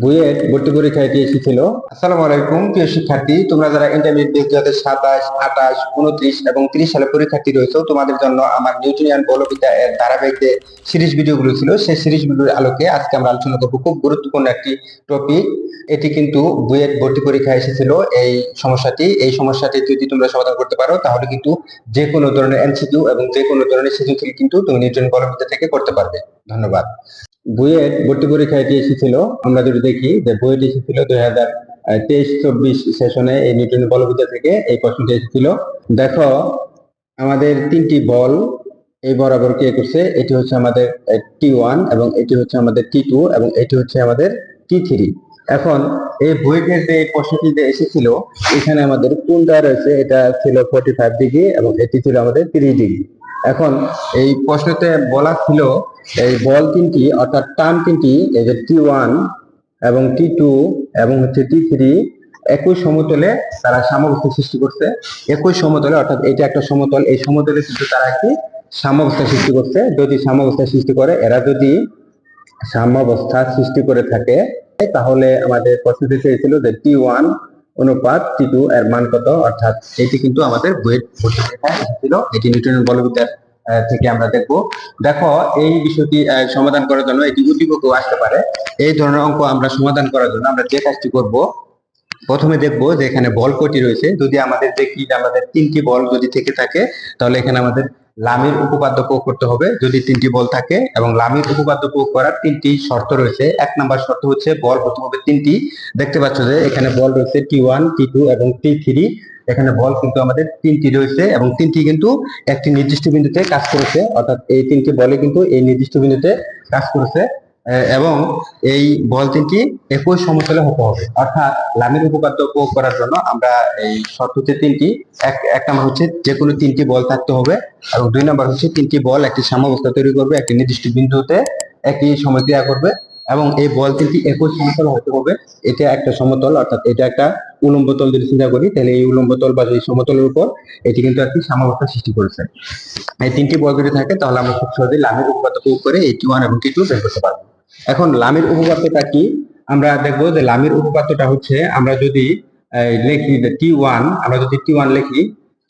বুয়েট ভর্তি পরীক্ষা এটি এসেছিল। আসসালামু আলাইকুম প্রিয় শিক্ষার্থী, তোমরা যারা ইন্টারমিডিয়েট 2027, 28, 29 এবং 30 সালে পরীক্ষার্থী রয়েছে, তোমাদের জন্য আমার নিউটনিয়ান বলবিদ্যা এর ধারাবাহিক যে সিরিজ ভিডিওগুলো ছিল, সেই সিরিজ ভিডিওর আলোকে আজকে আমরা আলোচনা করব খুব গুরুত্বপূর্ণ একটি টপিক। এটি কিন্তু বুয়েট ভর্তি পরীক্ষা এসেছিল। এই সমস্যাটি যদি তোমরা সমাধান করতে পারো, তাহলে কিন্তু যে কোনো ধরনের এমসিকিউ এবং যে কোনো ধরনের সিকিউ থেকে কিন্তু তুমি নিউটনিয়ান বলবিদ্যা থেকে করতে পারবে। ধন্যবাদ। বুয়েট ভর্তি পরীক্ষা এটি এসেছিল। আমরা যদি দেখি যে বুয়েট এসেছিল 2023-24 সেশনে এই নিউটন বলবিদ্যা থেকে এই প্রশ্নটি এসেছিল। দেখো, আমাদের তিনটি বল এই বরাবর কে করছে। এটি হচ্ছে আমাদের T1 এবং এটি হচ্ছে আমাদের T2 এবং এটি হচ্ছে আমাদের T3। এখন এই বুয়েটের যে প্রশ্নটি যে এসেছিল, এখানে আমাদের কোনটা রয়েছে, এটা ছিল 45 ডিগ্রি এবং এটি ছিল আমাদের 30 ডিগ্রি। এখন এই প্রশ্নতে বলা ছিল এই বল তিনটি অর্থাৎ টার্ম তিনটি, এই যে T1 এবং T2 এবং হচ্ছে T3 একই সমতলে তারা সাম্যাবস্থা সৃষ্টি করছে। একই সমতলে, অর্থাৎ এটা একটা সমতল, এই সমতলে কিন্তু তারা একটি সাম্যাবস্থা সৃষ্টি করছে। যদি সাম্যাবস্থা সৃষ্টি করে, এরা যদি সাম্যাবস্থা সৃষ্টি করে থাকে, তাহলে আমাদের প্রশ্নটি চেয়েছিল যে T1 অনুপাত T2 এর মান কত। অর্থাৎ এটি কিন্তু আমাদের বুয়েট ভর্তি পরীক্ষায় এসেছিল। এটি নিউটনের বলবিদ্যার থেকে আমরা দেখো এই বিষয়টি সমাধান করার জন্য এটি উদ্দীপকও আসতে পারে। এই ধরনের অঙ্ক আমরা সমাধান করার জন্য আমরা যে কাজটি করব, প্রথমে দেখবো যে এখানে বল কয়টি রয়েছে। যদি আমাদের দেখি যে আমাদের তিনটি বল যদি থেকে থাকে, তাহলে এখানে আমাদের লামির উপপাদ্য প্রয়োগ করতে হবে। যদি তিনটি বল থাকে এবং লামির উপপাদ্য প্রয়োগ করার তিনটি শর্ত রয়েছে। 1 নম্বর শর্ত হচ্ছে বল হতে হবে তিনটি। দেখতে পাচ্ছ যে এখানে বল রয়েছে T1, T2 এবং T3। এখানে বল কিন্তু আমাদের তিনটি রয়েছে এবং তিনটি কিন্তু একটি নির্দিষ্ট বিন্দুতে কাজ করেছে। অর্থাৎ এই তিনটি বলে কিন্তু এই নির্দিষ্ট বিন্দুতে কাজ করেছে এবং এই বল তিনটি একই সমতলে হতে হবে। অর্থাৎ লামির উপপাদ্য প্রয়োগ করার জন্য আমরা এই শর্ত হচ্ছে তিনটি। এক নম্বর হচ্ছে যে কোনো তিনটি বল থাকতে হবে এবং 2 নম্বর হচ্ছে তিনটি বল একটি সাম্যাবস্থা তৈরি করবে, একটি নির্দিষ্ট বিন্দুতে একই সময় ক্রিয়া করবে এবং এই বল তিনটি একই সমতলে হতে হবে। এটা একটা সমতল, অর্থাৎ এটা একটা উলম্ব তল যদি চিন্তা করি, তাহলে এই উলম্ব তল বা এই সমতলের উপর এটি কিন্তু একটি সাম্যাবস্থা সৃষ্টি করেছে। এই তিনটি বল যদি থাকে, তাহলে আমরা খুব সহজেই লামির উপপাদ্য প্রয়োগ করে এই T1 এবং T2 বের করতে পারবো। এখন লামির উপপাদ্যটা কি আমরা দেখবো। যে লামির উপপাদ্যটা হচ্ছে, আমরা যদি লিখি যে T1, আমরা যদি T1 লিখি,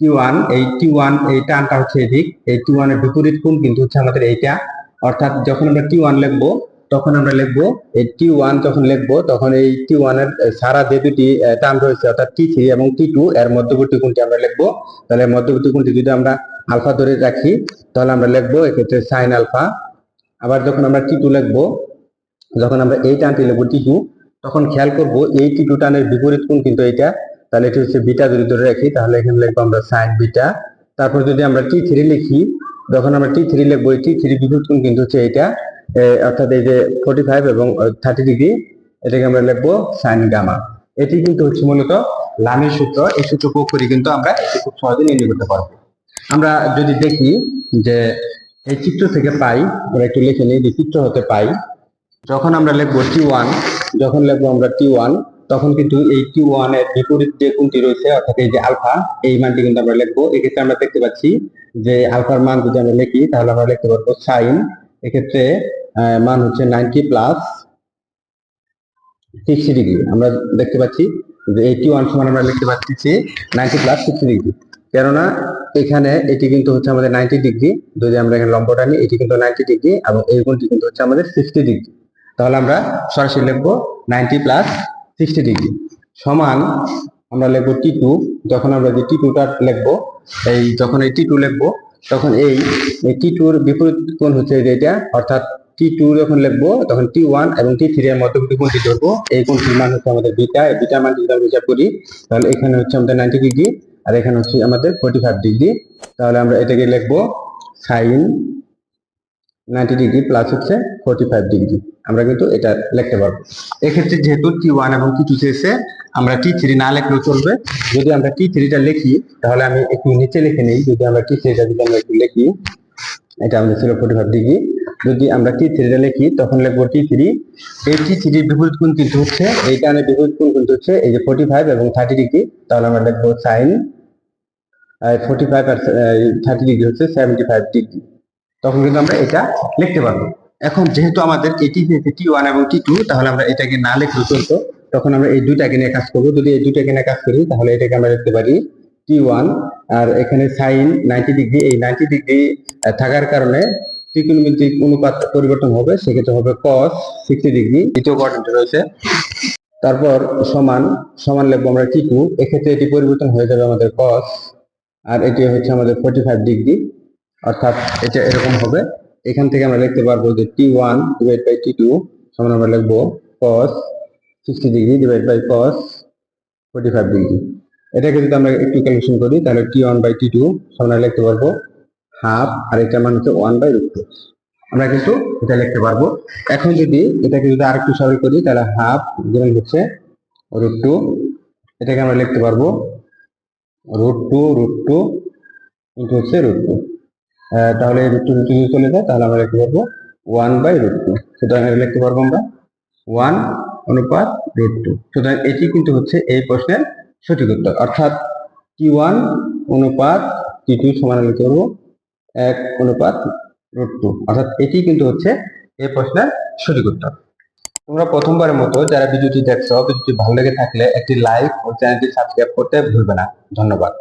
T1 এই T1 এই টানটা হচ্ছে এদিক, এই T1 এর বিপরীত কোণ কিন্তু হচ্ছে আমাদের এইটা। অর্থাৎ যখন আমরা T1 লিখবো, তখন আমরা লিখবো এই T1, যখন লিখবো তখন এই T1 এর সারা যে দুটি টার্ম রয়েছে অর্থাৎ T3 এবং T2 এর মধ্যবর্তী কোণটি আমরা লিখবো। তাহলে মধ্যবর্তী কোণটি যদি আমরা আলফা ধরে রাখি, তাহলে আমরা লিখবো এক্ষেত্রে সাইন আলফা। আবার যখন আমরা T2 লিখবো, যখন আমরা এই টানটি লিখবো T2, তখন খেয়াল করব এই T2 টানের বিপরীত কোণ কিন্তু এইটা। তাহলে এটি হচ্ছে বিটা যদি ধরে রাখি, তাহলে এখানে লিখবো আমরা সাইন বিটা। তারপর যদি আমরা T3 লিখি, যখন আমরা T3 লিখবো, এই T3 বিপরীত কোণ কিন্তু হচ্ছে এইটা, অর্থাৎ এই যে 45 এবং 30 ডিগ্রি, এটাকে আমরা লিখবো সাইন গামা। এটি কিন্তু হচ্ছে মূলত লামির সূত্র। এই সূত্র প্রয়োগ করে কিন্তু আমরা এটি খুব সহজে নির্ণয় করতে পারবো। আমরা যদি দেখি যে এই চিত্র থেকে পাই, আমরা একটু লিখে নিই যে চিত্র হতে পাই, যখন আমরা লিখবো T1, যখন লিখবো আমরা T1, তখন কিন্তু এই T1 এর বিপরীত যে কোণটি রয়েছে অর্থাৎ এই যে আলফা, এই মানটি কিন্তু আমরা লিখবো। এক্ষেত্রে আমরা দেখতে পাচ্ছি যে আলফার মান যদি আমরা লিখি, তাহলে আমরা লিখতে পারবো সাইন, এক্ষেত্রে মান হচ্ছে 90 প্লাস 60 ডিগ্রি। আমরা দেখতে পাচ্ছি যে এই T1 সমান আমরা লিখতে পাচ্ছি 90 প্লাস 60 ডিগ্রি, কেননা এখানে এটি কিন্তু হচ্ছে আমাদের 90 ডিগ্রি। যদি আমরা এখানে লম্বটা নিই, এটি কিন্তু 90 ডিগ্রি এবং এই কোণটি কিন্তু হচ্ছে আমাদের 60 ডিগ্রি। তাহলে আমরা সরাসরি লিখবো 90 প্লাস 60 ডিগ্রি সমান আমরা লিখবো T2। যখন আমরা যে T2 টা লিখবো, এই যখন এই T2 লিখবো, তখন এই T2 এর বিপরীত কোণ হচ্ছে এটা, অর্থাৎ T2 যখন লিখবো, তখন T1 এবং T3 এর মধ্যবর্তী কোণটি ধরবো। এই কোণটির মান হচ্ছে আমাদের বিটা। এই বিটা মান যদি আমরা হিসাব করি, তাহলে এখানে হচ্ছে আমাদের 90 ডিগ্রি আর এখানে হচ্ছে আমাদের 45 ডিগ্রি। তাহলে আমরা এটাকে লিখবো সাইন 90 ডিগ্রি প্লাস হচ্ছে 45 ডিগ্রি। আমরা কিন্তু এটা লিখতে পারবো। এক্ষেত্রে যেহেতু T1 এবং T2 চেয়েছে, আমরা T3 না লিখলেও চলবে। যদি আমরা T3 টা লিখি, তাহলে আমি একটু নিচে লিখে নিই। যদি আমরা T3 টা যদি আমরা একটু লিখি, এটা আমাদের ছিল 45 ডিগ্রি। যদি আমরা T3 টা লিখি, তখন লিখবো T3। এই T3 এর বিপরীত কোণ কিন্তু হচ্ছে এই টানের বিপরীত কোণ কিন্তু হচ্ছে এই যে 45 এবং 30 ডিগ্রি। তাহলে আমরা লিখবো সাইন 45 আর 30 ডিগ্রি হচ্ছে 75 ডিগ্রি। তখন কিন্তু আমরা এটা লিখতে পারবো। এখন যেহেতু আমাদের এটি দিয়েছে T1 এবং T2, তাহলে আমরা এটাকে না লিখলে চলতো। তখন আমরা এই দুইটাকে নিয়ে কাজ করবো। যদি এই দুইটাকে নিয়ে কাজ করি তাহলে এটাকে আমরা লিখতে পারি T1, আর এখানে সাইন 90 ডিগ্রি, এই 90 ডিগ্রি থাকার কারণে ত্রিকোণমিতিক অনুপাত পরিবর্তন হবে, সেক্ষেত্রে হবে cos 60 ডিগ্রি, দ্বিতীয় কোয়াড্রেন্টে রয়েছে। তারপর সমান সমান লিখবো আমরা T2, এক্ষেত্রে এটি পরিবর্তন হয়ে যাবে আমাদের cos, আর এটি হচ্ছে আমাদের 45 ডিগ্রি, অর্থাৎ এটা এরকম হবে। এখান থেকে আমরা লিখতে পারবো যে T1 ডিভাইড বাই T2 সমান আমরা লিখবো cos 60 degree divide by cos 45 degree. এটাকে যদি আমরা একটু ক্যালকুলেশন করি তাহলে T1 বাই T2 সমান আমরা লিখতে পারবো হাফ, আর এটা মানে হচ্ছে 1 বাই √2। আমরা কিন্তু এটা লিখতে পারবো। এখন যদি এটাকে যদি আরেকটু সরল করি তাহলে হাফ যেমন হচ্ছে √2, এটাকে আমরা লিখতে পারবো √2 ইন্টু হচ্ছে √2। তাহলে √2 যদি চলে যায় তাহলে আমরা লিখতে পারবো 1 বাই √2। সুতরাং এটা লিখতে পারবো আমরা 1 অনুপাত √2। সুতরাং এটি কিন্তু হচ্ছে এই প্রশ্নের সঠিক উত্তর, অর্থাৎ T1 অনুপাত T2 সমান লিখতে পারবো 1 অনুপাত √2, অর্থাৎ এটি কিন্তু হচ্ছে এই প্রশ্নের সঠিক উত্তর। তোমরা প্রথমবারের মতো যারা ভিডিওটি দেখছো, ভিডিওটি ভালো লেগে থাকলে একটি লাইক ও চ্যানেলটি সাবস্ক্রাইব করতে ভুলবে না। ধন্যবাদ।